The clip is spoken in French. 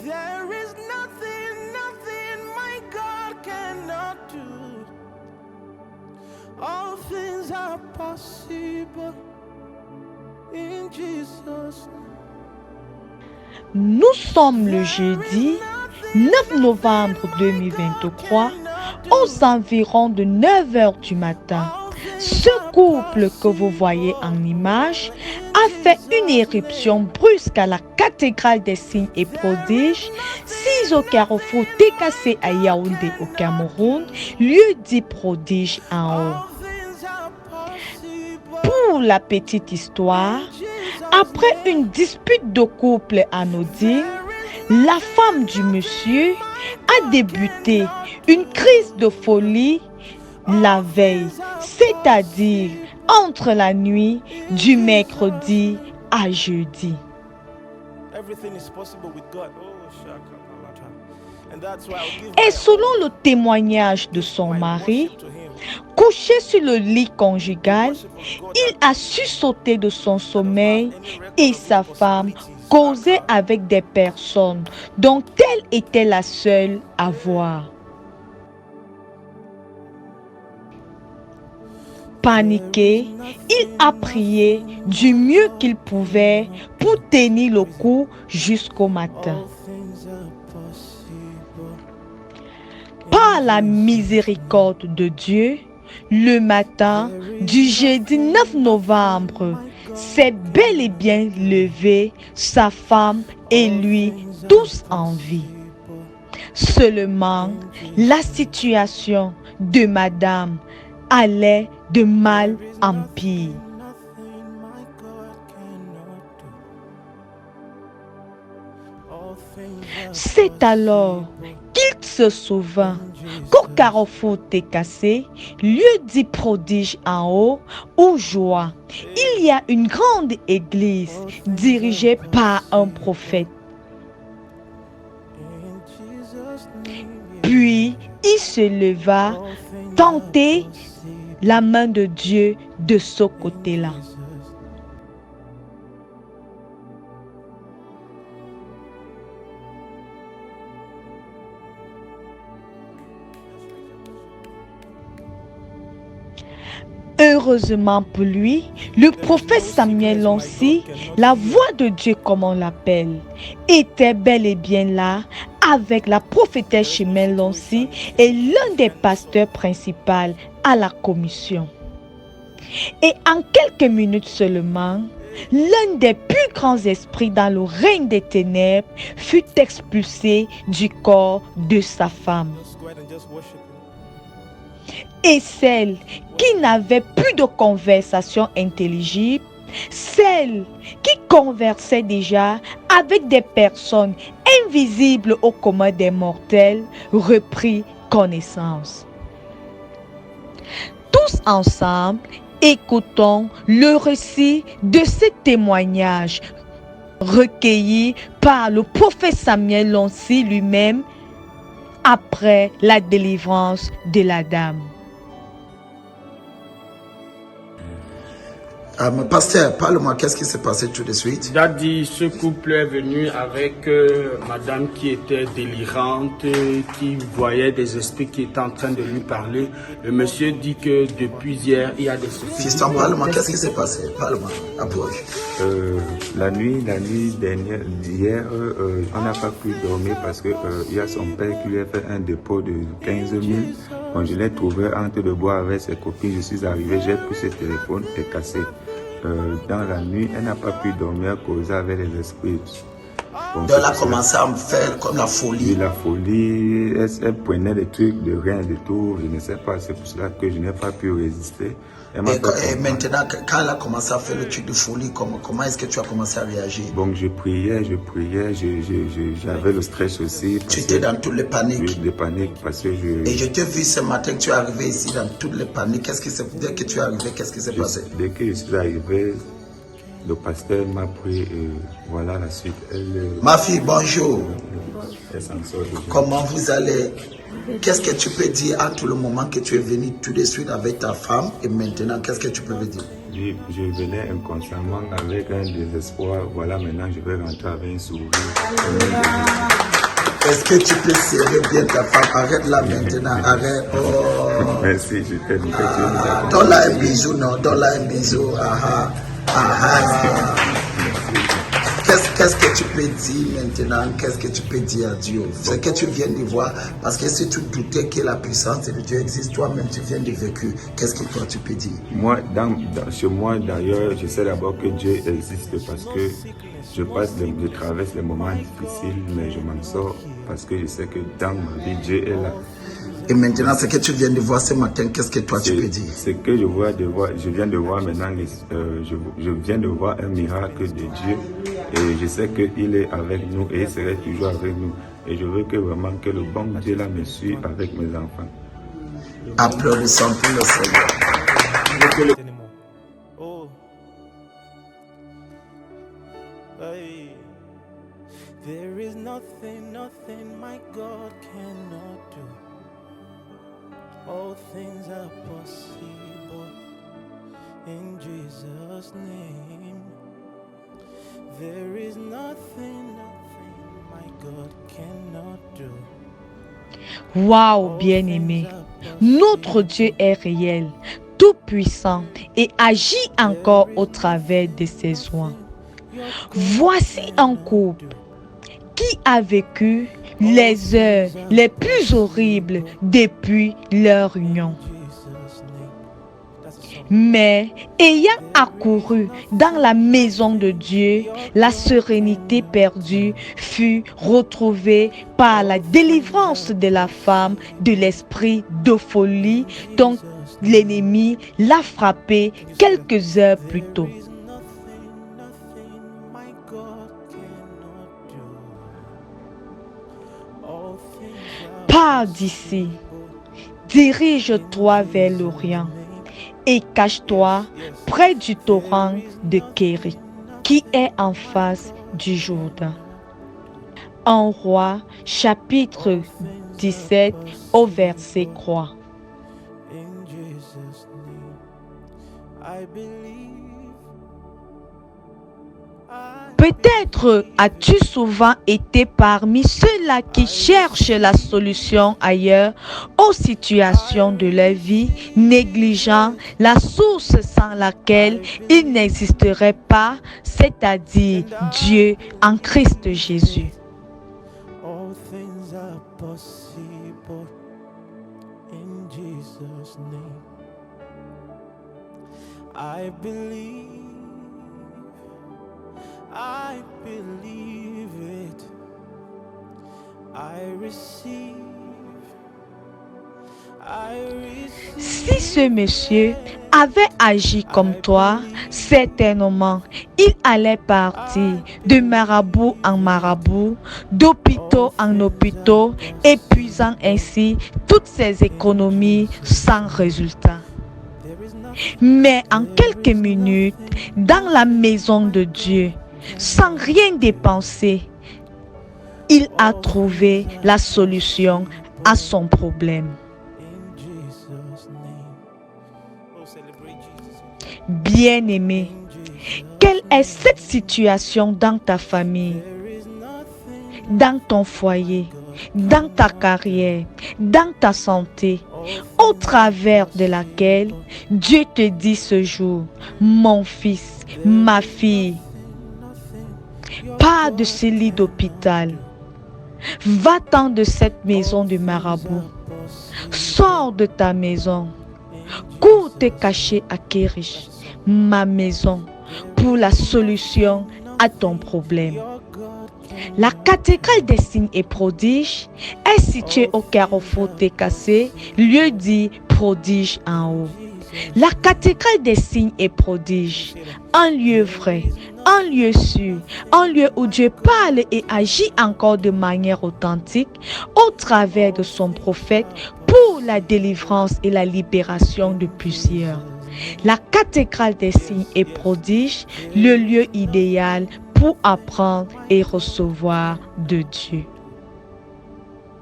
There is nothing my God cannot do. All things are possible in Jesus' name. Nous sommes le jeudi 9 novembre 2023 aux environs de 9 heures du matin. Ce couple que vous voyez en image a fait une éruption brusque à la cathédrale des signes et prodiges, 6 au carrefour TKC à Yaoundé au Cameroun, lieu dit prodige en haut. Pour la petite histoire, après une dispute de couple anodine, la femme du monsieur a débuté une crise de folie la veille, c'est-à-dire entre la nuit du mercredi à jeudi. Et selon le témoignage de son mari, couché sur le lit conjugal, il a su sauter de son sommeil et sa femme causait avec des personnes dont elle était la seule à voir. Paniqué, il a prié du mieux qu'il pouvait pour tenir le coup jusqu'au matin. Par la miséricorde de Dieu, le matin du jeudi 9 novembre, s'est bel et bien levé, sa femme et lui, tous en vie. Seulement, la situation de madame allait de mal en pire. C'est alors qu'il se souvint qu'au carrefour TKC, lieu dit prodige en haut, où joie, il y a une grande église dirigée par un prophète. Puis il se leva, tenter la main de Dieu de ce côté-là. Heureusement pour lui, le prophète Samuel Lonsi, la voix de Dieu comme on l'appelle, était bel et bien là avec la prophétesse Chimène Lonsi et l'un des pasteurs principaux à la commission. Et en quelques minutes seulement, l'un des plus grands esprits dans le règne des ténèbres fut expulsé du corps de sa femme. Et celle qui n'avait plus de conversation intelligible, celle qui conversait déjà avec des personnes invisibles au commun des mortels, reprit connaissance. Tous ensemble, écoutons le récit de ce témoignage recueilli par le prophète Samuel Lonsi lui-même après la délivrance de la dame. Pasteur, parle-moi, qu'est-ce qui s'est passé tout de suite? Daddy, ce couple est venu avec madame qui était délirante, qui voyait des esprits qui étaient en train de lui parler. Le monsieur dit que depuis hier, il y a des soucis. Fiston, parle-moi, qu'est-ce qui s'est passé? Parle-moi, approche. La nuit dernière, d'hier, on n'a pas pu dormir parce que il y a son père qui lui a fait un dépôt de 15 000. Quand je l'ai trouvé entre de bois avec ses copines, je suis arrivé, j'ai pris ce téléphone et cassé. Dans la nuit, elle n'a pas pu dormir à cause avec les esprits. Donc elle a commencé à me faire comme la folie. Oui, la folie, elle prenait des trucs de rien du tout, je ne sais pas, c'est pour cela que je n'ai pas pu résister. Et maintenant, quand elle a commencé à faire le truc de folie, comment est-ce que tu as commencé à réagir? Bon, je priais, j'avais le stress aussi. Tu étais dans toutes les paniques? Oui, des paniques parce que Et je t'ai vu ce matin que tu es arrivé ici dans toutes les paniques. Qu'est-ce qui s'est passé? Dès que tu es arrivé, qu'est-ce qui s'est passé? Dès que je suis arrivé, le pasteur m'a pris et voilà la suite. Ma fille, bonjour. Comment vous allez? Qu'est-ce que tu peux dire entre le moment que tu es venu tout de suite avec ta femme et maintenant, qu'est-ce que tu peux me dire? Je venais inconsciemment avec un désespoir. Voilà, maintenant je vais rentrer avec un sourire. Est-ce que tu peux serrer bien ta femme? Arrête là maintenant, arrête. Oh. Merci, je t'aime. Donne-la un bisou, non, donne-la un bisou. Ah, ah. Qu'est-ce que tu peux dire maintenant? Qu'est-ce que tu peux dire à Dieu? Ce que tu viens de voir, parce que si tu doutais que la puissance de Dieu existe, toi-même tu viens de vécu. Qu'est-ce que toi tu peux dire? Moi, chez moi d'ailleurs, je sais d'abord que Dieu existe parce que je traverse les moments difficiles, mais je m'en sors parce que je sais que dans ma vie, Dieu est là. Et maintenant, ce que tu viens de voir ce matin, qu'est-ce que toi tu peux dire? Ce que je viens de voir maintenant, je viens de voir un miracle de Dieu et je sais qu'il est avec nous et il serait toujours avec nous. Et je veux que vraiment que le bon Dieu là me suive avec mes enfants. Applaudissons pour le Seigneur. Oh. Hey. There is nothing my God cannot do. All things are possible in Jesus' name. There is nothing my God cannot do. Waouh, bien-aimé, notre Dieu est réel, tout-puissant et agit encore au travers de ses soins. Voici un couple qui a vécu les heures les plus horribles depuis leur union. Mais ayant accouru dans la maison de Dieu, la sérénité perdue fut retrouvée par la délivrance de la femme de l'esprit de folie dont l'ennemi l'a frappé quelques heures plus tôt. Pars d'ici, dirige-toi vers l'Orient et cache-toi près du torrent de Kéri, qui est en face du Jourdain. En Roi, chapitre 17, au verset 3. Peut-être as-tu souvent été parmi ceux-là qui cherchent la solution ailleurs aux situations de leur vie, négligeant la source sans laquelle il n'existerait pas, c'est-à-dire Dieu en Christ Jésus. All things are possible in Jesus' name. I believe it. I receive. Si ce monsieur avait agi comme toi, certainement, il allait partir de marabout en marabout, d'hôpitaux en hôpitaux, épuisant ainsi toutes ses économies sans résultat. Mais en quelques minutes, dans la maison de Dieu, sans rien dépenser, il a trouvé la solution à son problème. Bien-aimé, quelle est cette situation dans ta famille, dans ton foyer, dans ta carrière, dans ta santé, au travers de laquelle Dieu te dit ce jour, mon fils, ma fille, pars de ce lit d'hôpital, va-t'en de cette maison de marabout, sors de ta maison, cours te cacher à Kérish, ma maison, pour la solution à ton problème. La cathédrale des signes et prodiges est située au carrefour Técassé, lieu dit prodige en haut. La cathédrale des signes et prodiges, un lieu vrai, un lieu sûr, un lieu où Dieu parle et agit encore de manière authentique au travers de son prophète pour la délivrance et la libération de plusieurs. La cathédrale des signes et prodiges, le lieu idéal pour apprendre et recevoir de Dieu.